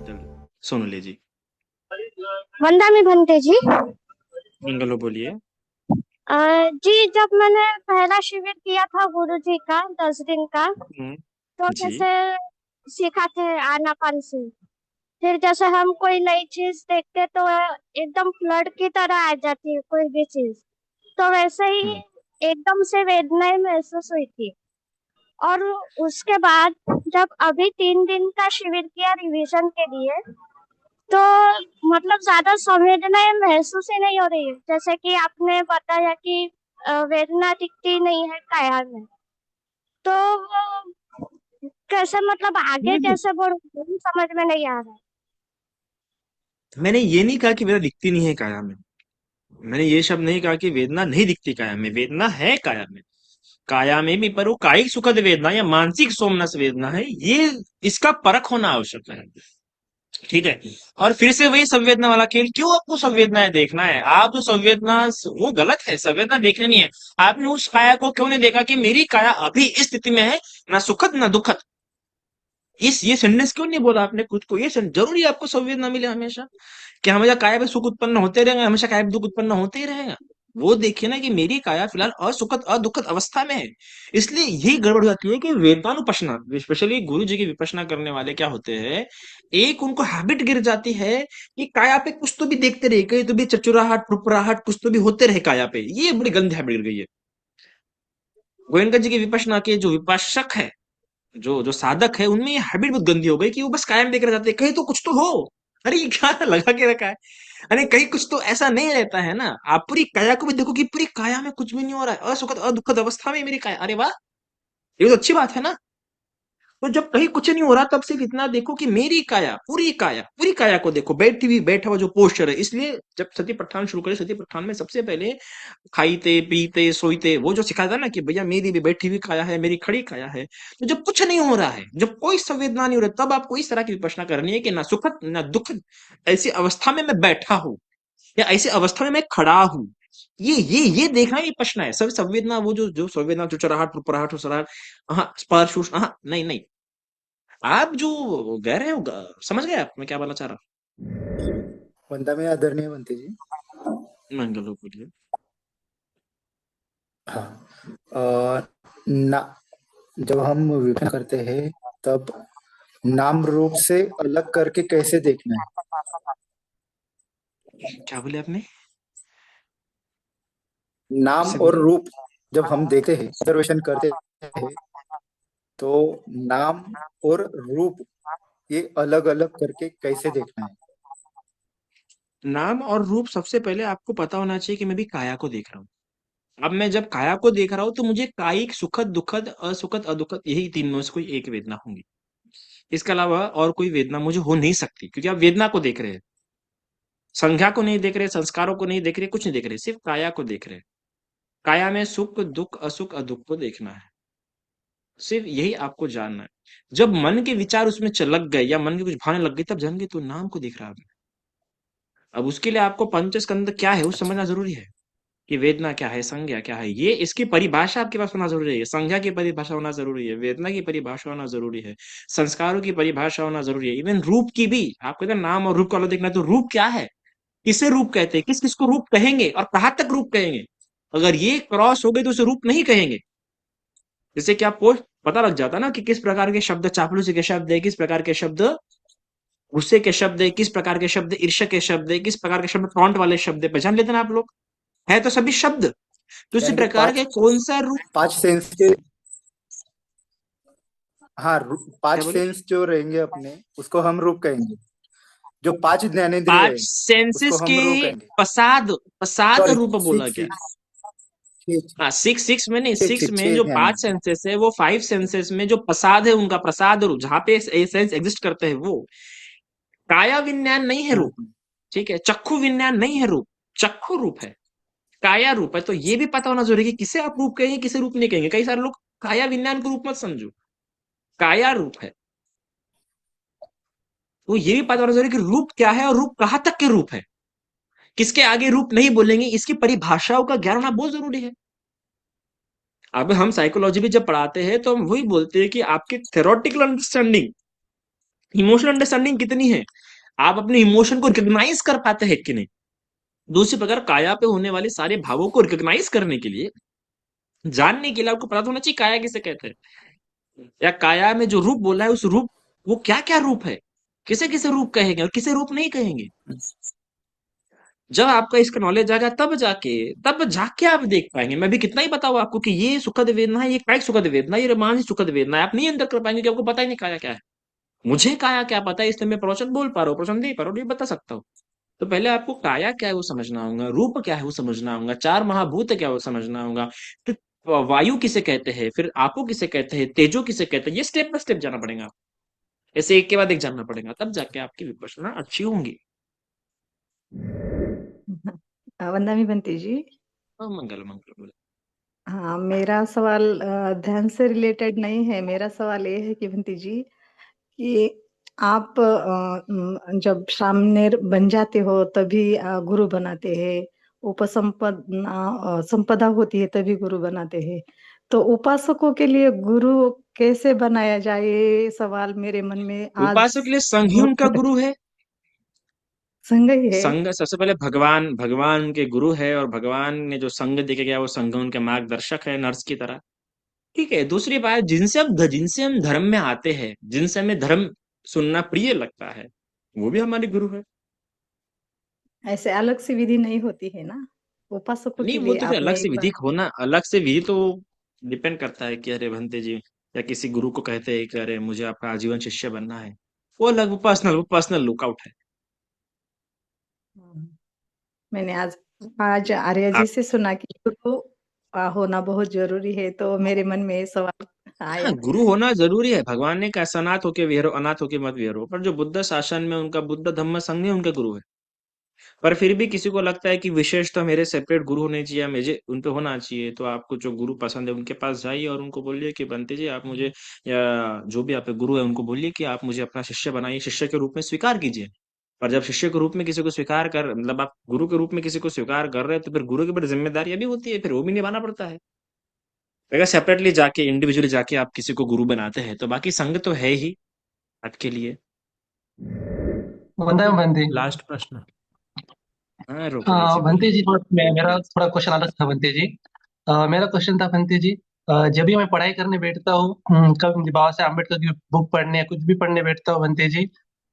चल सोनू जी। वंदामी भंते जी। मंगलो बोलिए। जी, जब मैंने पहला शिविर किया था गुरु जी का 10 दिन का, हम्म। तो जी। जैसे सिखाते हैं आनापान से, फिर जैसे हम कोई नई चीज देखते तो एकदम फ्लड की तरह आ जाती है कोई भी चीज, तो वैसे ही हम्म। एकदम से वेदनाएं महसूस हुई थी। और उसके बाद जब अभी 3 दिन का शिविर किया रिवीजन के लिए, तो मतलब ज्यादा संवेदनाएं महसूस ही नहीं हो रही है। जैसे कि आपने बताया कि वेदना दिखती नहीं है काया में, तो वो कैसे मतलब आगे नहीं, कैसे बढ़ूं समझ में नहीं आ रहा है। मैंने ये नहीं कहा कि वेदना दिखती नहीं है काया में। मैंने ये शब्द नहीं कहा कि वेदना नहीं दिखती काया में, वेदना है काया में। काया में भी, पर वो कायिक सुखद वेदना या मानसिक सोमनस वेदना है, ये इसका परख होना आवश्यक है। ठीक है। और फिर से वही संवेदना वाला खेल, क्यों आपको संवेदनाएं देखना है? आप जो संवेदना, वो गलत है, संवेदना देखनी नहीं है। आपने उस काया को क्यों नहीं देखा कि मेरी काया अभी इस स्थिति में है, ना सुखद ना दुखद? इस ये सेंटेंस क्यों नहीं बोला आपने खुद को? जरूरी है आपको संवेदना मिले हमेशा? क्या हमेशा काया में सुख उत्पन्न होते रहेंगे, हमेशा काया में दुख उत्पन्न होते ही रहेगा? वो देखिए ना कि मेरी काया फिलहाल असुखद अदुखद अवस्था में है। इसलिए यही गड़बड़ हो जाती है कि वेदानुपश्ना, स्पेशली गुरु जी की विपश्यना करने वाले क्या होते हैं, एक उनको हैबिट गिर जाती है कि काया पे कुछ तो भी देखते रहे, कहीं तो भी चचुराहट टुपराहट कुछ तो भी होते रहे काया पे। ये बड़ी गंदी हैबिट गिर गई है। गोयनका जी की विपश्यना के जो विपाशक है, जो जो साधक है, उनमें ये हैबिट बहुत गंदी हो गई कि वो बस कायम देख रहे जाते हैं, कहीं तो कुछ तो हो। अरे ये क्या लगा के रखा है? अरे कहीं कुछ तो ऐसा नहीं रहता है ना। आप पूरी काया को भी देखो कि पूरी काया में कुछ भी नहीं हो रहा है, असुखद अदुखद अवस्था में मेरी काया। अरे वाह, ये तो अच्छी बात है ना। तो जब कहीं कुछ नहीं हो रहा, तब सिर्फ इतना देखो कि मेरी पूरी काया को देखो, बैठी हुई बैठा हुआ जो पोस्चर है। इसलिए जब सती प्रस्थान शुरू करे, सती प्रस्थान में सबसे पहले खाईते पीते सोईते वो जो सिखाया था ना कि भैया मेरी भी बैठी हुई काया है, मेरी खड़ी काया है। तो जब कुछ नहीं हो रहा है, जब कोई संवेदना नहीं हो रही, तब आपको इस तरह की विपश्यना करनी है कि ना सुखद ना दुखद ऐसी अवस्था में मैं बैठा हूं, या ऐसी अवस्था में मैं खड़ा हूं। ये देखना ही विपश्यना है। सब संवेदना, वो जो जो संवेदना, जो चुचराहट पुरपराहट उसराहट, हाँ स्पर्श हाँ, नहीं नहीं। आप जो कह रहे हो समझ गए आप मैं क्या बोलना चाह रहा वंदा में आदरणीय बनती जी। हूँ? मंगलो बोलिए। हाँ। ना, जब हम विवेचना करते हैं तब नाम रूप से अलग करके कैसे देखना है? क्या बोले आपने? फिर नाम से और बोलिए। रूप जब हम देखते हैं, ऑब्जर्वेशन करते हैं, तो नाम और रूप ये अलग अलग करके कैसे देखना है? नाम और रूप, सबसे पहले आपको पता होना चाहिए कि मैं भी काया को देख रहा हूँ। अब मैं जब काया को देख रहा हूँ तो मुझे कायिक सुखद दुखद असुखद अदुखद, यही तीन में से कोई एक वेदना होंगी। इसके अलावा और कोई वेदना मुझे हो नहीं सकती, क्योंकि आप वेदना को देख रहे हैं, संज्ञा को नहीं देख रहे, संस्कारों को नहीं देख रहे, कुछ नहीं देख रहे, सिर्फ काया को देख रहे हैं। काया में सुख दुख असुख अदुख को देखना है। सिर्फ यही आपको जानना है। जब मन के विचार उसमें लग गए या मन की कुछ भावना लग गई, तब जान गए तो नाम को देख रहा है। अब उसके लिए आपको पंचस्कंद क्या है वो अच्छा। समझना जरूरी है, कि वेदना क्या है, संज्ञा क्या है, ये इसकी परिभाषा आपके पास होना जरूरी है। संज्ञा की परिभाषा होना जरूरी है, वेदना की परिभाषा होना जरूरी है, संस्कारों की परिभाषा होना जरूरी है, इवन रूप की भी। आपको कहते हैं नाम और रूप का अलग देखना है, तो रूप क्या है, किसे रूप कहते हैं, किस किस को रूप कहेंगे और कहाँ तक रूप कहेंगे। अगर ये क्रॉस हो गई तो उसे रूप नहीं कहेंगे। जैसे कि आपको पता लग जाता ना कि किस प्रकार के शब्द चापलूसी के शब्द है, किस प्रकार के शब्द गुस्से के शब्द है, किस प्रकार के शब्द ईर्ष्या के शब्द है, किस प्रकार के शब्द टॉन्ट वाले शब्द है, पहचान लेते ना आप लोग। है तो सभी शब्द। तो इसी यानी कि प्रकार पांच के कौन सा रूप? पांच सेंस के, हाँ, क्या पांच बोले? सेंस जो रहेंगे अपने उसको हम रूप कहेंगे। जो पांच ज्ञानेंद्रिय पांच है उसको सेंसेस के हम रूप कहेंगे। प्रसाद, प्रसाद सॉरी, रूप बोला सिक्स गया। सिक्स सिक्स हाँ, सिक्स सिक्स में नहीं, सिक्स सिक्स में छह जो पांच ज्ञानेंद्रिय। सेंसेस है वो फाइव सेंसेस में जो प्रसाद है, उनका प्रसाद रूप, जहां पे सेंस एग्जिस्ट करते हैं वो। काया विज्ञान नहीं है रूप। ठीक है, चक्षु विज्ञान नहीं है रूप, चक्षु रूप है, काया रूप है। तो ये भी पता होना जरूरी है कि किसे आप रूप कहेंगे, किसे रूप नहीं कहेंगे। कई सारे लोग काया विज्ञान को रूप मत समझो, काया रूप है। तो ये भी पता होना जरूरी है कि रूप क्या है और रूप कहाँ तक के रूप है। किसके आगे रूप नहीं बोलेंगे, इसकी परिभाषाओं का ज्ञान होना बहुत जरूरी है। अब हम साइकोलॉजी भी जब पढ़ाते हैं तो हम वही बोलते हैं कि आपकी थेरोटिकल अंडरस्टैंडिंग इमोशनल अंडरस्टैंडिंग कितनी है, आप अपने इमोशन को रिकॉग्नाइज कर पाते हैं कि नहीं। दूसरी प्रकार काया पे होने वाले सारे भावों को रिकॉग्नाइज करने के लिए, जानने के लिए आपको पता होना चाहिए काया किसे कहते हैं, या काया में जो रूप बोला है उस रूप, वो क्या क्या रूप है, किसे किसे रूप कहेंगे और किसे रूप नहीं कहेंगे। जब आपका इसका नॉलेज आएगा तब जाके आप देख पाएंगे। मैं भी कितना ही बताऊं आपको कि ये सुखद वेदना है, ये कायिक सुखद वेदना है, ये रोमांचिक सुखद वेदना है, आप नहीं अंतर कर पाएंगे कि आपको पता ही नहीं काया क्या है। मुझे काया क्या पता है, इसलिए मैं प्रवचन बोल पा रहा हूँ, प्रवचन दे पा रहा हूँ, ये बता सकता हूँ। तो पहले आपको काया क्या है वो समझना होगा, रूप क्या है वो समझना होगा, चार महाभूत क्या है वो समझना होगा, फिर वायु किसे कहते हैं, फिर आपो किसे कहते हैं, तेजो किसे कहते हैं, ये स्टेप बाय स्टेप जाना पड़ेगा। ऐसे एक के बाद एक जानना पड़ेगा, तब जाके आपकी विपश्यना अच्छी होंगी। वंदना बंटी जी। हाँ, मंगल मंगल बोले। हाँ, मेरा सवाल ध्यान से रिलेटेड नहीं है। मेरा सवाल ये है कि बंटी जी, कि आप जब सामने बन जाते हो तभी गुरु बनाते हैं, उपसंपदा संपदा होती है तभी गुरु बनाते हैं। तो उपासकों के लिए गुरु कैसे बनाया जाए, ये सवाल मेरे मन में आज उपासक के लिए संघ ही बहुत उनका गुरु है। संग ही है। संघ सबसे पहले भगवान भगवान उनके गुरु है, और भगवान ने जो संघ देके गया वो संघ उनके मार्गदर्शक है, नर्स की तरह। ठीक है, दूसरी बात, जिनसे हम धर्म में आते हैं, जिनसे हमें धर्म सुनना प्रिय लगता है, वो भी हमारे गुरु है। ऐसे अलग से विधि नहीं होती है ना उपासकों नहीं, के वो लिए? तो फिर अलग आपने से एक विधि बार होना, अलग से विधि तो डिपेंड करता है कि अरे भंते जी, या किसी गुरु को कहते हैं कि अरे मुझे आपका आजीवन शिष्य बनना है, वो अलग, वो पर्सनल लुकआउट है। मैंने आज आज आर्य आप, जी से सुना कि गुरु होना बहुत जरूरी है, तो मेरे मन में ये सवाल हाँ, आया। गुरु होना जरूरी है। भगवान ने कहा सनाथ होके विहरो, अनाथ होके मत विहरो, पर जो बुद्ध शासन में उनका बुद्ध धम्म संघ है, उनके गुरु है। पर फिर भी किसी को लगता है कि विशेष तो मेरे सेपरेट गुरु होने चाहिए, मुझे उन पे होना चाहिए, तो आपको जो गुरु पसंद है उनके पास जाइए और उनको बोलिए कि बंते जी आप मुझे, या जो भी आपके गुरु है उनको बोलिए कि आप मुझे अपना शिष्य बनाइए, शिष्य के रूप में स्वीकार कीजिए। पर जब शिष्य के रूप में किसी को स्वीकार कर, मतलब आप गुरु के रूप में किसी को स्वीकार कर रहे हैं, तो फिर गुरु की बड़ी जिम्मेदारी भी होती है, फिर वो भी निभाना पड़ता है। अगर सेपरेटली जाके, इंडिविजुअली जाके आप किसी को गुरु बनाते हैं, तो बाकी संघ तो है ही आपके लिए। वंदना बंटी। लास्ट प्रश्न। हाँ, रोकड़े जी बोलिए। बंटी जी, मेरा थोड़ा क्वेश्चन अलग था बंटी जी। मेरा क्वेश्चन था बंटी जी, जब भी मैं पढ़ाई करने बैठता हूँ, कभी बाबा साहेब अम्बेडकर की बुक पढ़ने या कुछ भी पढ़ने बैठता हूँ बंटी जी,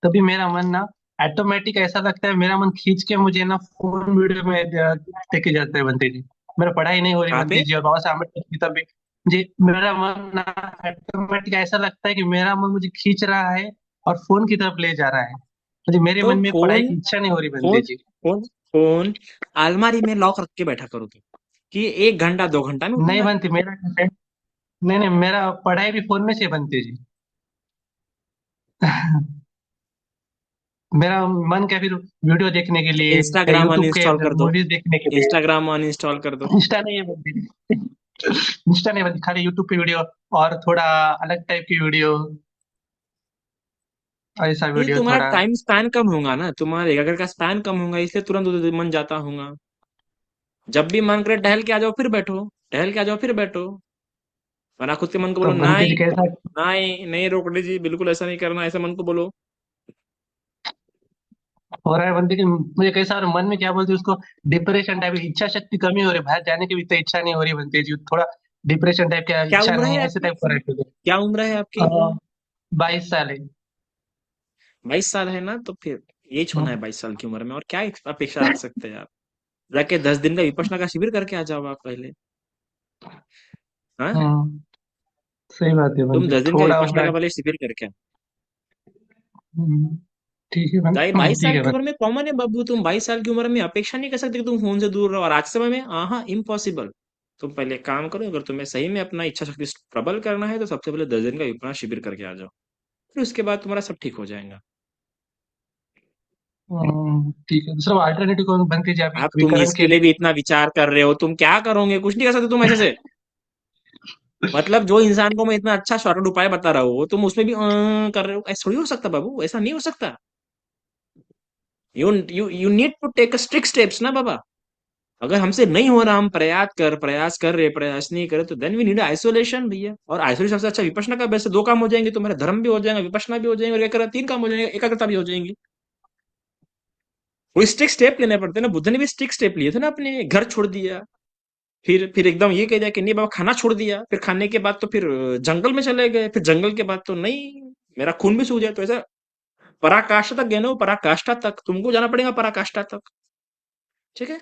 तभी मेरा मन ना ऑटोमेटिक ऐसा लगता है, मेरा मन खींच के मुझे ना फोन वीडियो में लेके जाता है बंटी जी। मेरा पढ़ाई नहीं हो रही कहाँ बंटी पे? जी, और बाबा साहेब अम्बेडकर की किताब भी जी, मेरा मन ना ऑटोमेटिक ऐसा लगता है कि मेरा मन मुझे खींच रहा है और फोन की तरफ ले जा रहा है। मुझे, मेरे तो मन में पढ़ाई फोन की इच्छा नहीं हो रही बंटी फोन जी। फोन फोन अलमारी में लॉक रख के बैठा करो तुम, कि 1 घंटा 2 घंटा में नहीं उठूंगा। बनती मेरा content- नहीं नहीं, मेरा पढ़ाई भी फोन में से बनती जी। मेरा मन क्या फिर वीडियो देखने के लिए या इंस्टाग्राम यूट्यूब के अनइंस्टॉल कर दो। मूवीज देखने के लिए। इंस्टाग्राम अनइंस्टॉल कर दो। इंस्टा नहीं है बनती। इंस्टा नहीं बनती, खाली यूट्यूब पे वीडियो और थोड़ा अलग टाइप की वीडियो, ऐसा ये वीडियो तुम्हारा थोड़ा। टाइम स्पैन कम होगा ना, तुम्हारे एकाग्र का स्पैन कम होगा, इसलिए तुरंत उधर मन जाता होगा। जब भी मन करे टहल के आ जाओ फिर बैठो, टहल के आ जाओ फिर बैठो, वरना खुद के मन को तो बोलो बनते जी नहीं, कैसा, नहीं नहीं रोकड़ी जी, बिल्कुल ऐसा नहीं करना, ऐसा मन को बोलो। हो रहा है बनते कि मुझे कैसा और मन में क्या बोलते हैं उसको, डिप्रेशन टाइप की इच्छा शक्ति कमी हो रही है, बाहर जाने की भी तो इच्छा नहीं हो रही बनती जी, थोड़ा डिप्रेशन टाइप की क्या इच्छा उम्र नहीं है है, ऐसे आपकी? टाइप का रहता क्या उम्र है आपकी? है। 22 साल है। 22 साल है ना, तो फिर यही होना है 22 साल की उम्र में, और क्या अपेक्षा रख सकते हैं आप? जाके 10 दिन का विपश्यना का शिविर करके आ जाओ आप पहले। हाँ, हम्म, सही बात है तुम बनते, 10 दिन का थोड़ा विपश्यना अपना। का पहले शिविर करके आओ। ठीक है बन, भाई 22 साल ठीक है की बन। उम्र में कॉमन है बाबू, तुम 22 साल की उम्र में अपेक्षा नहीं कर सकते कि तुम फोन से दूर रहो, और आज के समय में हाँ इम्पॉसिबल। तुम पहले एक काम करो, अगर तुम्हें सही में अपना इच्छा शक्ति प्रबल करना है, तो सबसे पहले 10 दिन का विपश्यना शिविर करके आ जाओ, फिर उसके बाद तुम्हारा सब ठीक हो जाएगा। ठीक है, दूसरा अल्टरनेटिव कौन बनती जी अभी अब अभी तुम करंट इसके के लिए लिए? भी इतना विचार कर रहे हो, तुम क्या करोगे? कुछ नहीं कर सकते तुम ऐसे से। मतलब जो इंसान को मैं इतना अच्छा शॉर्टकट उपाय बता रहा हूँ, तुम उसमें भी कर रहे हो, ऐसा थोड़ी हो सकता बाबू, ऐसा नहीं हो सकता। You you you need to take strict steps ना बाबा। अगर हमसे नहीं हो रहा, हम प्रयास नहीं करे, तो देन वी नीड आइसोलेशन भैया। और आइसोलेशन सबसे अच्छा विपश्यना का, वैसे 2 काम हो जाएंगे, तो मेरा धर्म भी हो जाएगा, विपश्यना भी हो जाएंगे, और क्या करा 3 काम हो जाएंगे, एकाग्रता भी हो जाएंगी। कोई स्ट्रिक्ट स्टेप लेने पड़ते हैं ना, बुद्ध ने भी स्ट्रिक्ट स्टेप लिए थे ना, अपने घर छोड़ दिया, फिर एकदम ये कह दिया कि नहीं बाबा, खाना छोड़ दिया, फिर खाने के बाद तो फिर जंगल में चले गए, फिर जंगल के बाद तो नहीं, मेरा खून भी सूख जाए, तो ऐसा पराकाष्ठा तक गए ना, वो पराकाष्ठा तक तुमको जाना पड़ेगा, पराकाष्ठा तक। ठीक है।